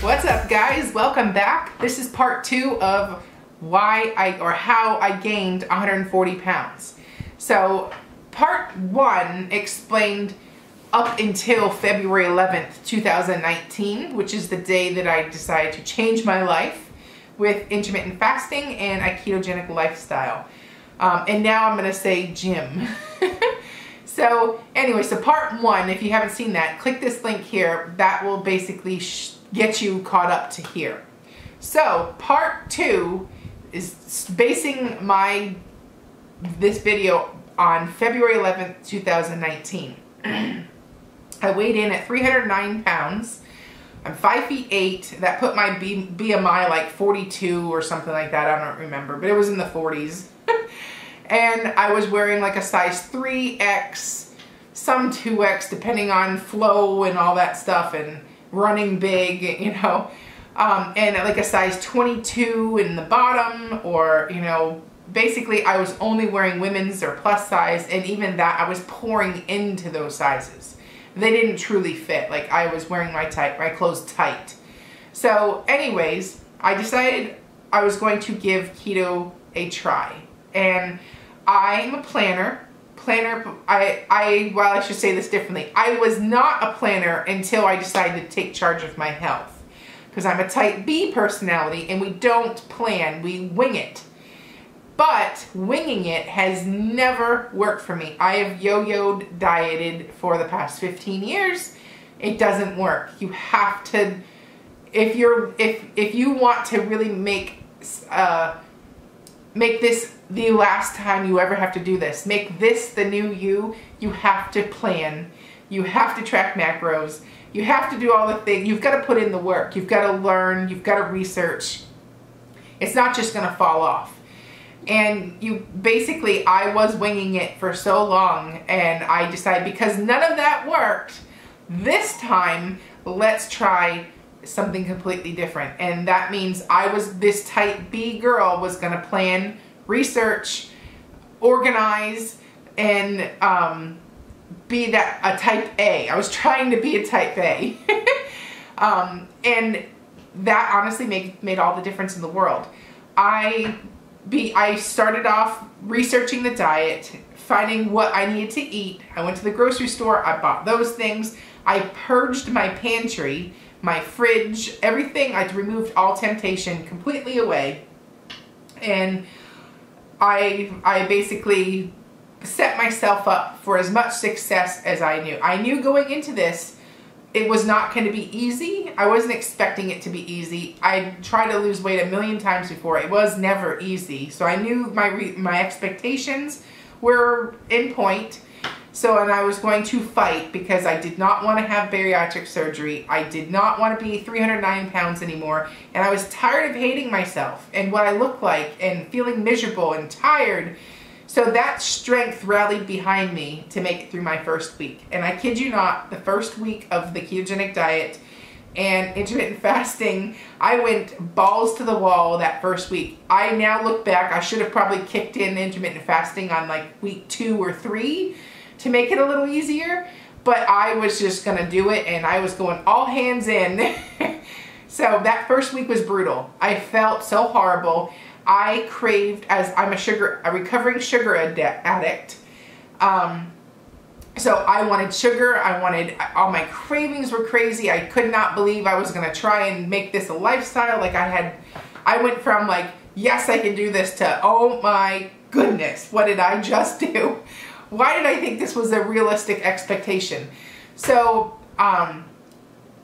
What's up, guys? Welcome back. This is part 2 of how I gained 140 pounds. So part 1 explained up until February 11th, 2019, which is the day that I decided to change my life with intermittent fasting and a ketogenic lifestyle. And now I'm gonna say gym. So anyway, so part 1, if you haven't seen that, click this link here. That will basically get you caught up to here. So part 2 is basing this video on February 11th, 2019. I weighed in at 309 pounds. I'm 5'8". That put my BMI like 42 or something like that. I don't remember, but it was in the 40s. And I was wearing like a size 3X, some 2X, depending on flow and all that stuff, and running big, you know. And like a size 22 in the bottom, or, you know, basically I was only wearing women's or plus size, and even that I was pouring into those sizes. They didn't truly fit. Like, I was wearing my clothes tight. So anyways, I decided I was going to give keto a try. And I'm a planner. Well, I should say this differently. I was not a planner until I decided to take charge of my health. Because I'm a type B personality and we don't plan, we wing it. But winging it has never worked for me. I have yo-yoed dieted for the past 15 years. It doesn't work. You have to, if you want to really make this the last time you ever have to do this, make this the new you, you have to plan. You have to track macros. You have to do all the things. You've got to put in the work. You've got to learn. You've got to research. It's not just going to fall off. And I was winging it for so long, and I decided, because none of that worked, this time, let's try something completely different. And that means this type B girl was going to plan, research, organize, and be a type A. I was trying to be a type A. And that honestly made all the difference in the world. I started off researching the diet, finding what I needed to eat. I went to the grocery store, I bought those things. I purged my pantry, my fridge, everything. I removed all temptation completely away. And I basically set myself up for as much success as I knew. I knew going into this, it was not going to be easy. I wasn't expecting it to be easy. I tried to lose weight a million times before. It was never easy. So I knew my expectations were in point. And I was going to fight, because I did not want to have bariatric surgery. I did not want to be 309 pounds anymore. And I was tired of hating myself and what I looked like and feeling miserable and tired. So that strength rallied behind me to make it through my first week. And I kid you not, the first week of the ketogenic diet and intermittent fasting, I went balls to the wall that first week. I now look back, I should have probably kicked in intermittent fasting on like week 2 or 3 to make it a little easier. But I was just gonna do it, and I was going all hands in. So that first week was brutal. I felt so horrible. I craved, as I'm a recovering sugar addict. So I wanted sugar. All my cravings were crazy. I could not believe I was going to try and make this a lifestyle. Like I went from like, yes, I can do this, to, oh my goodness, what did I just do? Why did I think this was a realistic expectation? So,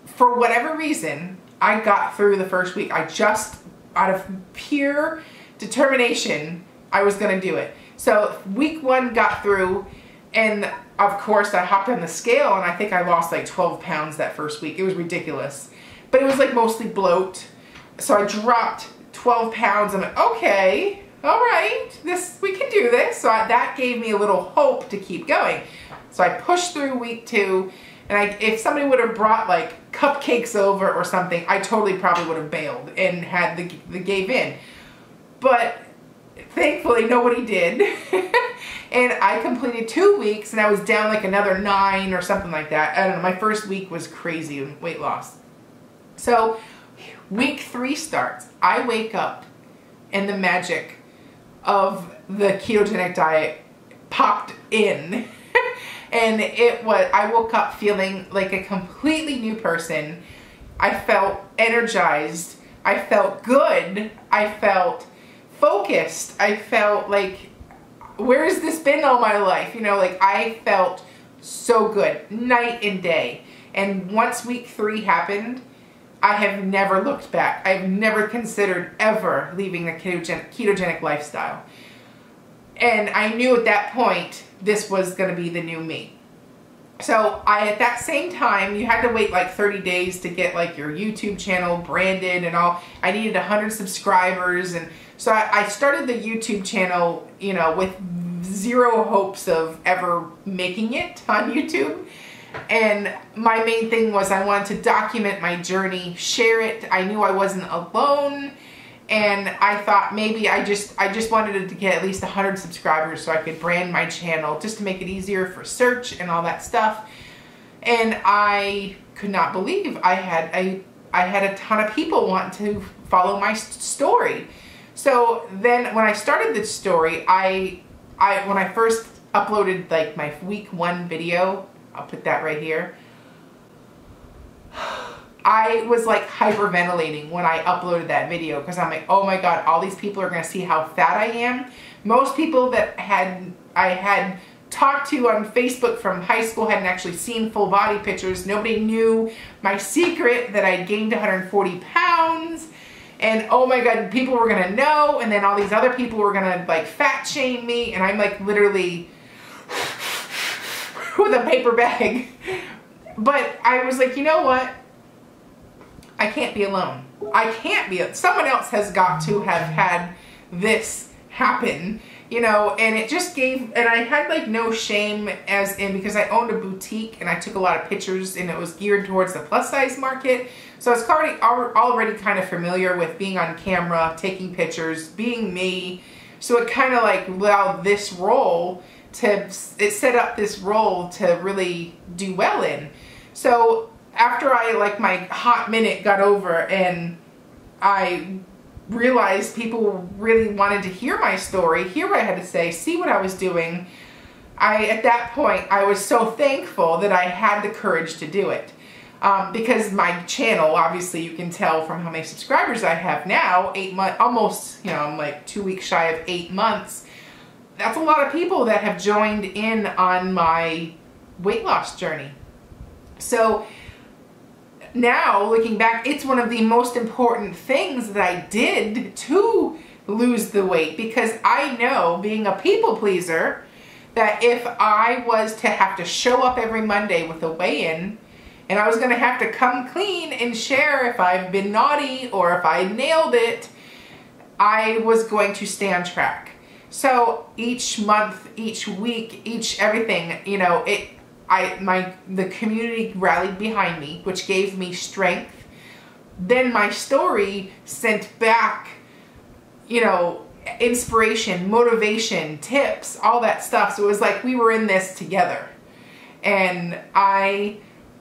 for whatever reason, I got through the first week. Out of pure determination, I was going to do it. So week 1 got through, and of course I hopped on the scale, and I think I lost like 12 pounds that first week. It was ridiculous. But it was like mostly bloat. So I dropped 12 pounds. I'm like, okay, all right, we can do this. So that gave me a little hope to keep going. So I pushed through week 2, and if somebody would have brought like cupcakes over or something, I totally probably would have bailed and had the gave in. But thankfully nobody did. And I completed 2 weeks and I was down like another 9 or something like that. I don't know, my first week was crazy in weight loss. So week 3 starts. I wake up and the magic of the ketogenic diet popped in. And I woke up feeling like a completely new person. I felt energized. I felt good. I felt focused. I felt like, where has this been all my life? You know, like I felt so good night and day. And once week 3 happened, I have never looked back. I've never considered ever leaving the ketogenic lifestyle. And I knew at that point, this was going to be the new me. So at that same time, you had to wait like 30 days to get like your YouTube channel branded and all. I needed 100 subscribers. And so I started the YouTube channel, you know, with zero hopes of ever making it on YouTube. And my main thing was I wanted to document my journey, share it. I knew I wasn't alone. And I thought maybe I just wanted to get at least 100 subscribers so I could brand my channel just to make it easier for search and all that stuff. And I could not believe I had a ton of people want to follow my story. So then when I started this story, when I first uploaded like my week 1 video, I'll put that right here. I was like hyperventilating when I uploaded that video because I'm like, oh my God, all these people are going to see how fat I am. Most people that I had talked to on Facebook from high school hadn't actually seen full body pictures. Nobody knew my secret that I gained 140 pounds. And oh my God, people were going to know. And then all these other people were going to like fat shame me. And I'm like literally with a paper bag. But I was like, you know what? I can't be alone. I can't be. Someone else has got to have had this happen, you know, and it just gave, and I had like no shame as in, because I owned a boutique and I took a lot of pictures and it was geared towards the plus size market. So I was already kind of familiar with being on camera, taking pictures, being me. So it kind of like allowed this role it set up this role to really do well in. So after my hot minute got over and I realized people really wanted to hear my story, hear what I had to say, see what I was doing, at that point, I was so thankful that I had the courage to do it. Because my channel, obviously you can tell from how many subscribers I have now, 8 months, almost, you know, I'm like 2 weeks shy of 8 months. That's a lot of people that have joined in on my weight loss journey. So now, looking back, it's one of the most important things that I did to lose the weight, because I know, being a people pleaser, that if I was to have to show up every Monday with a weigh-in, and I was going to have to come clean and share if I've been naughty or if I nailed it, I was going to stay on track. So each month, each week, each everything, you know, the community rallied behind me, which gave me strength. Then my story sent back, you know, inspiration, motivation, tips, all that stuff. So it was like we were in this together. And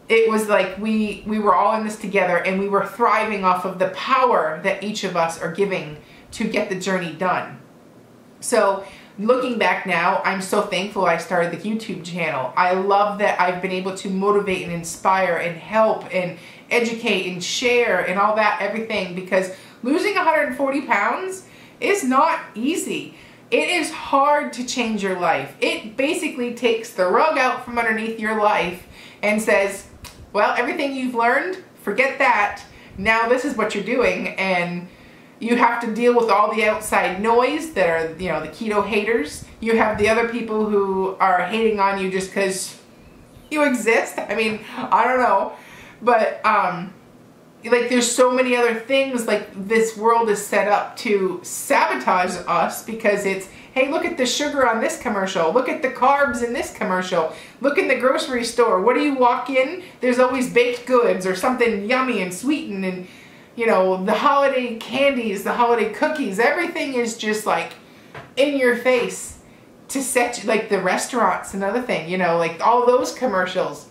it was like we were all in this together, and we were thriving off of the power that each of us are giving to get the journey done. So looking back now, I'm so thankful I started the YouTube channel. I love that I've been able to motivate and inspire and help and educate and share and all that, everything, because losing 140 pounds is not easy. It is hard to change your life. It basically takes the rug out from underneath your life and says, well, everything you've learned, forget that. Now this is what you're doing, and you have to deal with all the outside noise that are, you know, the keto haters. You have the other people who are hating on you just because you exist. I mean, I don't know. But, like, there's so many other things. Like, this world is set up to sabotage us because it's, hey, look at the sugar on this commercial. Look at the carbs in this commercial. Look in the grocery store. What do you walk in? There's always baked goods or something yummy and sweetened, and you know, the holiday candies, the holiday cookies, everything is just like in your face. to set you, like the restaurants, another thing, you know, like all those commercials.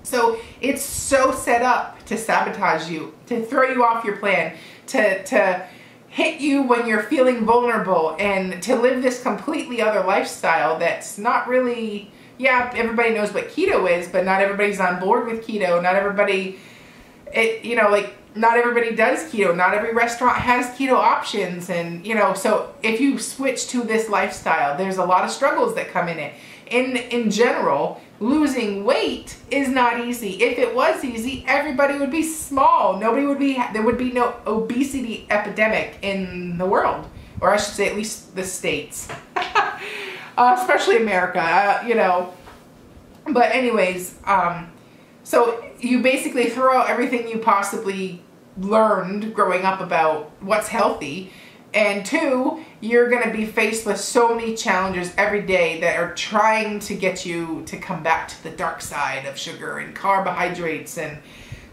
So it's so set up to sabotage you, to throw you off your plan, to hit you when you're feeling vulnerable, and to live this completely other lifestyle that's not really, yeah, everybody knows what keto is, but not everybody's on board with keto. Not everybody, you know, like not everybody does keto. Not every restaurant has keto options. And, you know, so if you switch to this lifestyle, there's a lot of struggles that come in it. In general, losing weight is not easy. If it was easy, everybody would be small. Nobody would be, there would be no obesity epidemic in the world, or I should say at least the States, especially America, you know. But anyways, so you basically throw out everything you possibly learned growing up about what's healthy. And two, you're going to be faced with so many challenges every day that are trying to get you to come back to the dark side of sugar and carbohydrates. And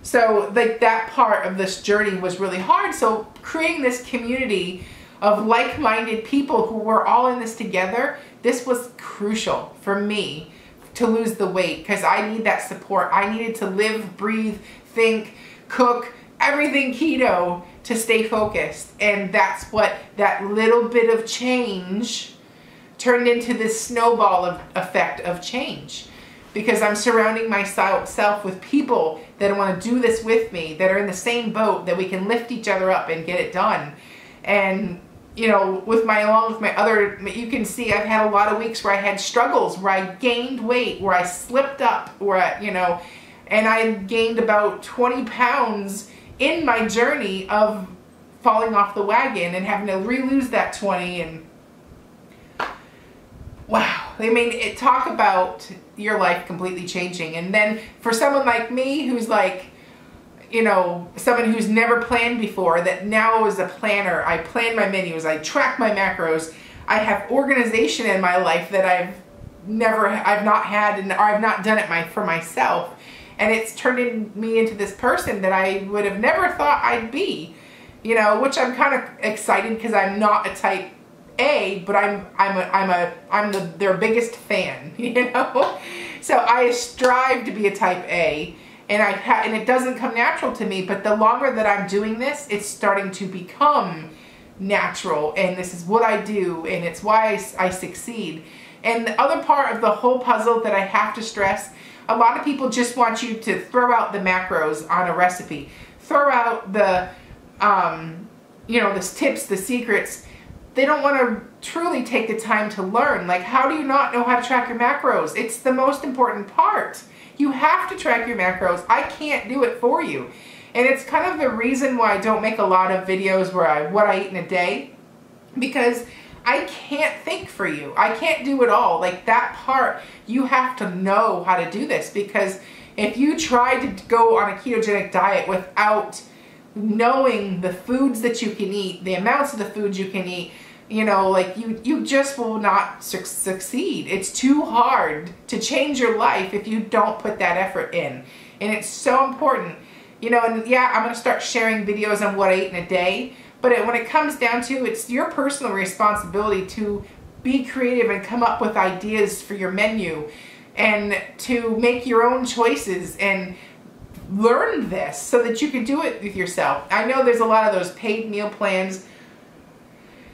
so like that part of this journey was really hard. So creating this community of like-minded people who were all in this together, this was crucial for me to lose the weight, because I need that support. I needed to live, breathe, think, cook, everything keto to stay focused. And that's what that little bit of change turned into this snowball effect of change, because I'm surrounding myself with people that want to do this with me, that are in the same boat, that we can lift each other up and get it done. And you know, along with my other, you can see I've had a lot of weeks where I had struggles, where I gained weight, where I slipped up, where I, you know, and I gained about 20 pounds in my journey of falling off the wagon and having to re-lose that 20. And wow, I mean, talk about your life completely changing. And then for someone like me who's like, you know, someone who's never planned before, that now is a planner. I plan my menus, I track my macros, I have organization in my life that I've not had, and or I've not done it for myself. And it's turned me into this person that I would have never thought I'd be, you know, which I'm kind of excited, because I'm not a type A, but I'm their biggest fan, you know. So I strive to be a type A. And it doesn't come natural to me, but the longer that I'm doing this, it's starting to become natural, and this is what I do, and it's why I succeed. And the other part of the whole puzzle that I have to stress, a lot of people just want you to throw out the macros on a recipe, throw out the, you know, the tips, the secrets. They don't want to truly take the time to learn. Like, how do you not know how to track your macros? It's the most important part. You have to track your macros. I can't do it for you. And it's kind of the reason why I don't make a lot of videos where what I eat in a day, because I can't think for you. I can't do it all. Like that part, you have to know how to do this, because if you try to go on a ketogenic diet without knowing the foods that you can eat, the amounts of the foods you can eat, you know, like you just will not succeed. It's too hard to change your life if you don't put that effort in. And it's so important, you know. And yeah, I'm going to start sharing videos on what I eat in a day, but when it comes down to, it's your personal responsibility to be creative and come up with ideas for your menu, and to make your own choices and learn this so that you can do it with yourself. I know there's a lot of those paid meal plans.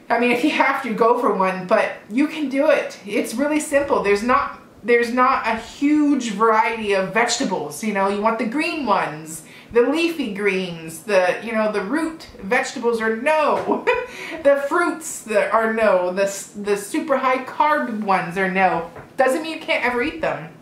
I mean, if you have to, go for one, but you can do it. It's really simple. There's not a huge variety of vegetables. You know, you want the green ones, the leafy greens, you know, the root vegetables are no. The fruits are no. The super high carb ones are no. Doesn't mean you can't ever eat them,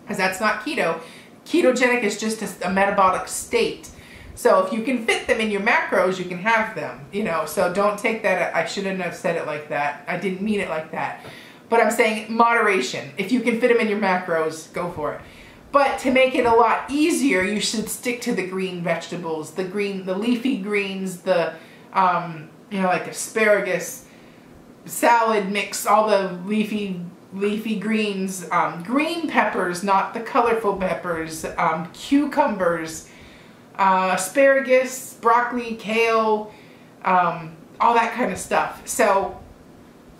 because that's not keto. Ketogenic is just a metabolic state. So if you can fit them in your macros, you can have them, you know. So don't take that, I shouldn't have said it like that. I didn't mean it like that. But I'm saying moderation. If you can fit them in your macros, go for it. But to make it a lot easier, you should stick to the green vegetables, the leafy greens, you know, like asparagus, salad mix, all the leafy greens, green peppers, not the colorful peppers, cucumbers, asparagus, broccoli, kale, all that kind of stuff. So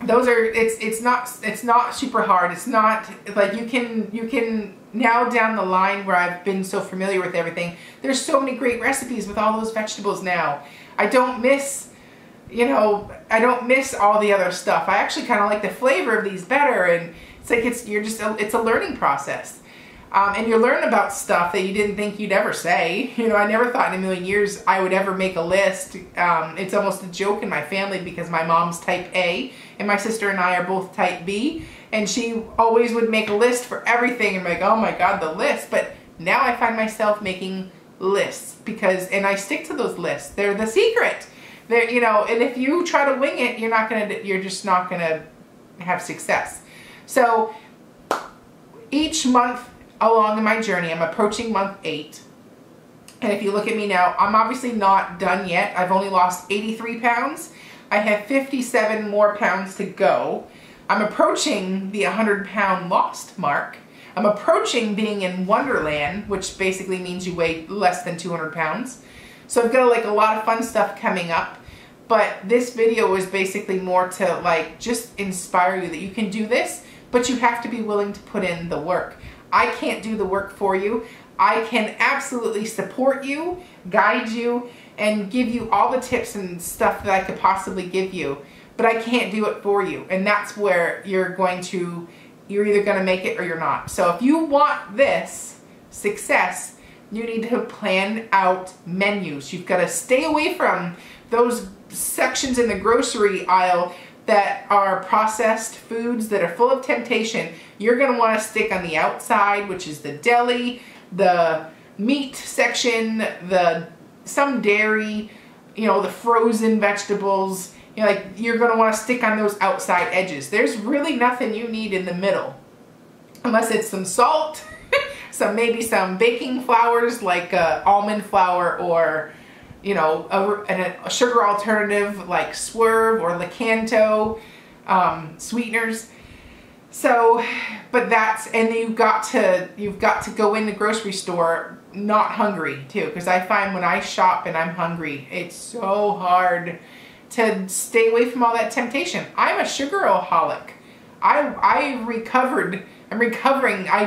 those are, it's not super hard. It's not like you can now down the line where I've been so familiar with everything, there's so many great recipes with all those vegetables now. I don't miss, you know, I don't miss all the other stuff. I actually kind of like the flavor of these better, and it's like it's a learning process. And you learn about stuff that you didn't think you'd ever say. You know, I never thought in a million years I would ever make a list. It's almost a joke in my family because my mom's type A and my sister and I are both type B. And she always would make a list for everything and be like, oh my God, the list. But now I find myself making lists and I stick to those lists. They're the secret. They're, you know, and if you try to wing it, you're just not gonna have success. So each month along in my journey, I'm approaching month 8. And if you look at me now, I'm obviously not done yet. I've only lost 83 pounds. I have 57 more pounds to go. I'm approaching the 100-pound lost mark. I'm approaching being in Wonderland, which basically means you weigh less than 200 pounds. So I've got like a lot of fun stuff coming up. But this video is basically more to like just inspire you that you can do this, but you have to be willing to put in the work. I can't do the work for you. I can absolutely support you, guide you, and give you all the tips and stuff that I could possibly give you, but I can't do it for you. And that's where you're either gonna make it or you're not. So if you want this success, you need to plan out menus. You've gotta stay away from those sections in the grocery aisle that are processed foods that are full of temptation. You're gonna wanna stick on the outside, which is the deli, the meat section, some dairy, you know, the frozen vegetables. You know, like you're gonna wanna stick on those outside edges. There's really nothing you need in the middle. Unless it's some salt, maybe some baking flours like almond flour, or you know, a sugar alternative like Swerve or Lakanto, sweeteners. So, but and you've got to go in the grocery store not hungry too, because I find when I shop and I'm hungry, it's so hard to stay away from all that temptation. I'm a sugaraholic. I'm recovering. I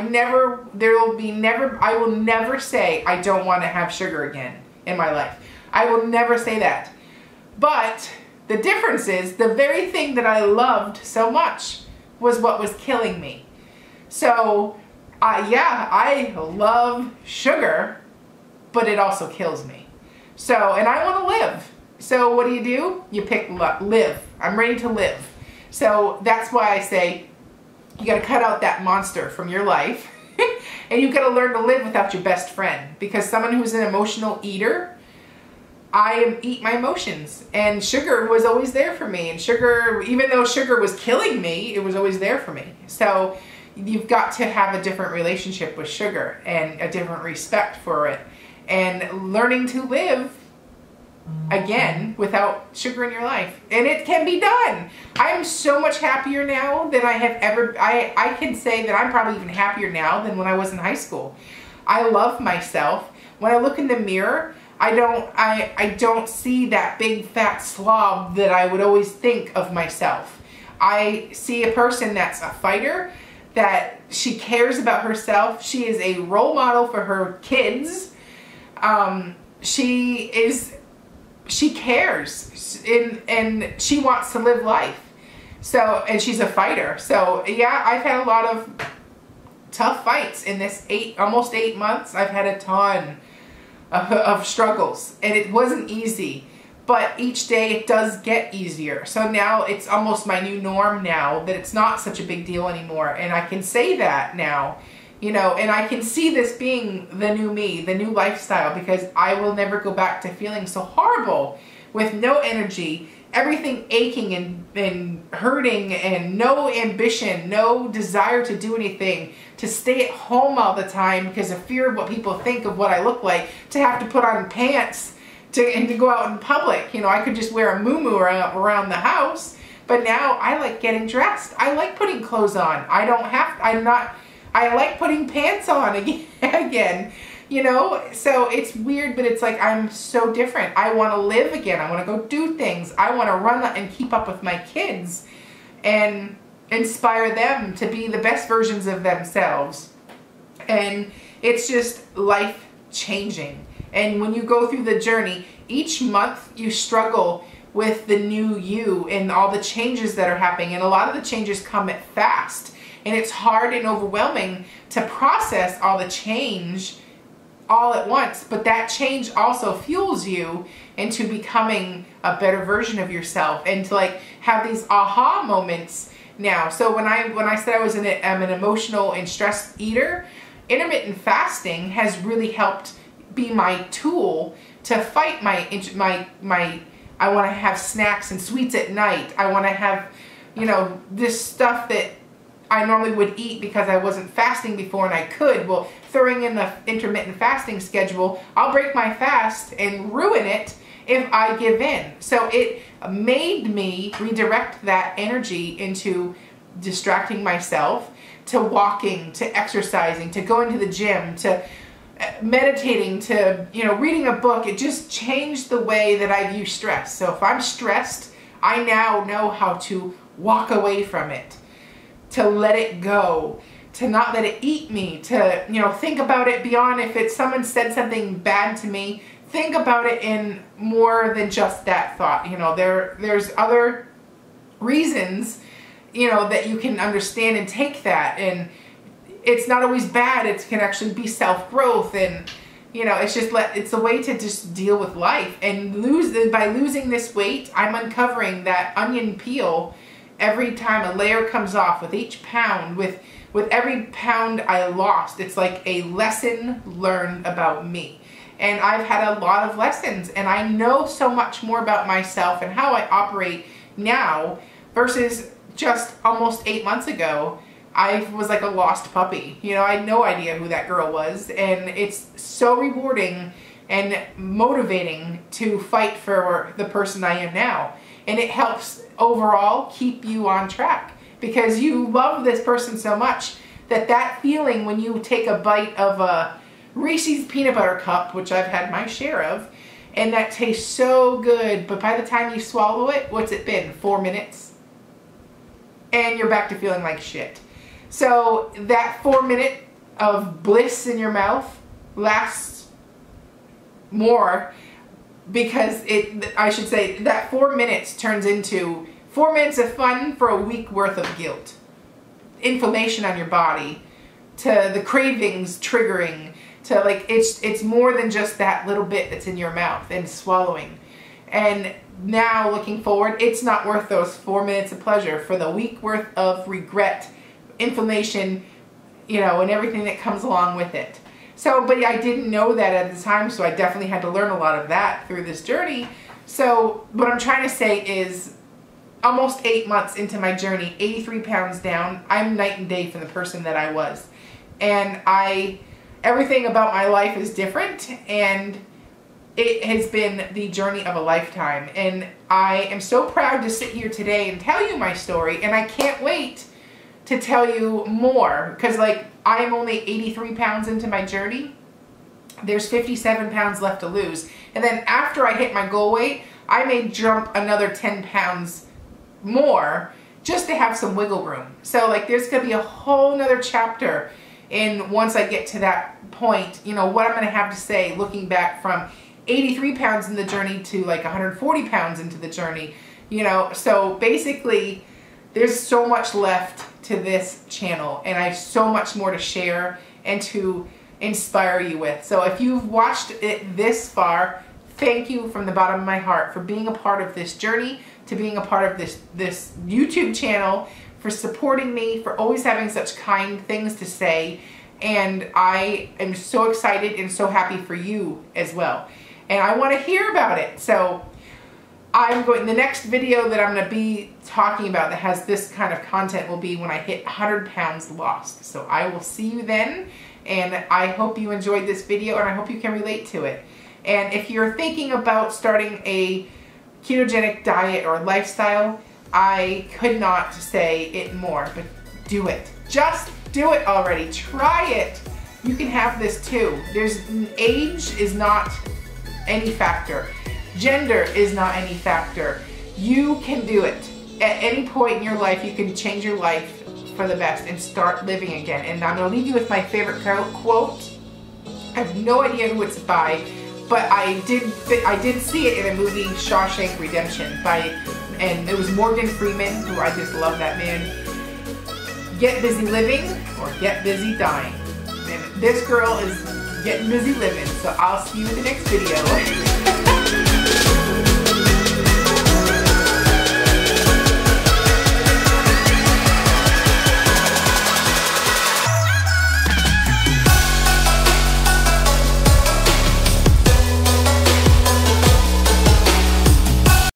will never say I don't want to have sugar again in my life. I will never say that. But the difference is the very thing that I loved so much was what was killing me. So yeah, I love sugar, but it also kills me. So, and I want to live. So what do? You pick live. I'm ready to live. So that's why I say you got to cut out that monster from your life and you got to learn to live without your best friend, because someone who's an emotional eater, I eat my emotions, and sugar was always there for me. And sugar, even though sugar was killing me, it was always there for me. So you've got to have a different relationship with sugar and a different respect for it, and learning to live again without sugar in your life. And it can be done. I'm so much happier now than I have ever. I can say that I'm probably even happier now than when I was in high school. I love myself. When I look in the mirror, I don't see that big fat slob that I would always think of myself. I see a person that's a fighter, that she cares about herself. She is a role model for her kids. She cares, and she wants to live life. So, and she's a fighter. So yeah, I've had a lot of tough fights in this almost 8 months. I've had a ton of struggles, and it wasn't easy, but each day it does get easier. So now it's almost my new norm now, that it's not such a big deal anymore, and I can say that now, you know, and I can see this being the new me, the new lifestyle, because I will never go back to feeling so horrible with no energy, everything aching and hurting, and no ambition, no desire to do anything, to stay at home all the time because of fear of what people think of what I look like, to have to put on pants and to go out in public. You know, I could just wear a muumuu around the house, but now I like getting dressed. I like putting clothes on. I like putting pants on again. You know, so it's weird, but it's like I'm so different. I want to live again. I want to go do things. I want to run and keep up with my kids. and inspire them to be the best versions of themselves. And it's just life changing. And when you go through the journey, each month you struggle with the new you and all the changes that are happening. And a lot of the changes come at fast. And it's hard and overwhelming to process all the change all at once. But that change also fuels you into becoming a better version of yourself, and to like have these aha moments now. So when I said I'm an emotional and stress eater, intermittent fasting has really helped be my tool to fight my I want to have snacks and sweets at night. I want to have, you know, this stuff that I normally would eat because I wasn't fasting before and I could. Well, throwing in the intermittent fasting schedule, I'll break my fast and ruin it if I give in. So it made me redirect that energy into distracting myself, to walking, to exercising, to going to the gym, to meditating, to, you know, reading a book. It just changed the way that I view stress. So if I'm stressed, I now know how to walk away from it, to let it go, to not let it eat me, to, you know, think about it beyond if it's someone said something bad to me, think about it in more than just that thought. You know, there's other reasons, you know, that you can understand and take that, and it's not always bad. It can actually be self-growth, and, you know, it's a way to just deal with life. And by losing this weight, I'm uncovering that onion peel every time a layer comes off. With each pound, with every pound I lost, it's like a lesson learned about me. And I've had a lot of lessons, and I know so much more about myself and how I operate now versus just almost 8 months ago. I was like a lost puppy. You know, I had no idea who that girl was, and it's so rewarding and motivating to fight for the person I am now. And it helps overall keep you on track because you love this person so much that feeling when you take a bite of a Reese's peanut butter cup, which I've had my share of, and that tastes so good, but by the time you swallow it, what's it been? 4 minutes? And you're back to feeling like shit. So that 4 minute of bliss in your mouth lasts more, because I should say that 4 minutes turns into 4 minutes of fun for a week worth of guilt, inflammation on your body, to the cravings triggering, to like, it's more than just that little bit that's in your mouth and swallowing. And now looking forward, it's not worth those 4 minutes of pleasure for the week worth of regret, inflammation, you know, and everything that comes along with it. So, but I didn't know that at the time, so I definitely had to learn a lot of that through this journey. So what I'm trying to say is, almost 8 months into my journey, 83 pounds down, I'm night and day from the person that I was. And everything about my life is different, and it has been the journey of a lifetime. And I am so proud to sit here today and tell you my story, and I can't wait to tell you more, because like, I'm only 83 pounds into my journey. There's 57 pounds left to lose. And then after I hit my goal weight, I may jump another 10 pounds more just to have some wiggle room. So like, there's gonna be a whole nother chapter in once I get to that point, you know, what I'm gonna have to say looking back from 83 pounds in the journey to like 140 pounds into the journey, you know. So basically, there's so much left to this channel, and I have so much more to share and to inspire you with. So if you've watched it this far, thank you from the bottom of my heart for being a part of this journey, to being a part of this YouTube channel, for supporting me, for always having such kind things to say. And I am so excited and so happy for you as well. And I want to hear about it. So the next video that I'm going to be talking about that has this kind of content will be when I hit 100 pounds lost. So I will see you then, and I hope you enjoyed this video, and I hope you can relate to it. And if you're thinking about starting a ketogenic diet or lifestyle, I could not say it more, but do it. Just do it already. Try it. You can have this too. Age is not any factor. Gender is not any factor. You can do it. at any point in your life, you can change your life for the best and start living again. And I'm going to leave you with my favorite quote. I have no idea who it's by, but I did see it in a movie, Shawshank Redemption, and it was Morgan Freeman, who I just love that man. Get busy living or get busy dying. And this girl is getting busy living, so I'll see you in the next video.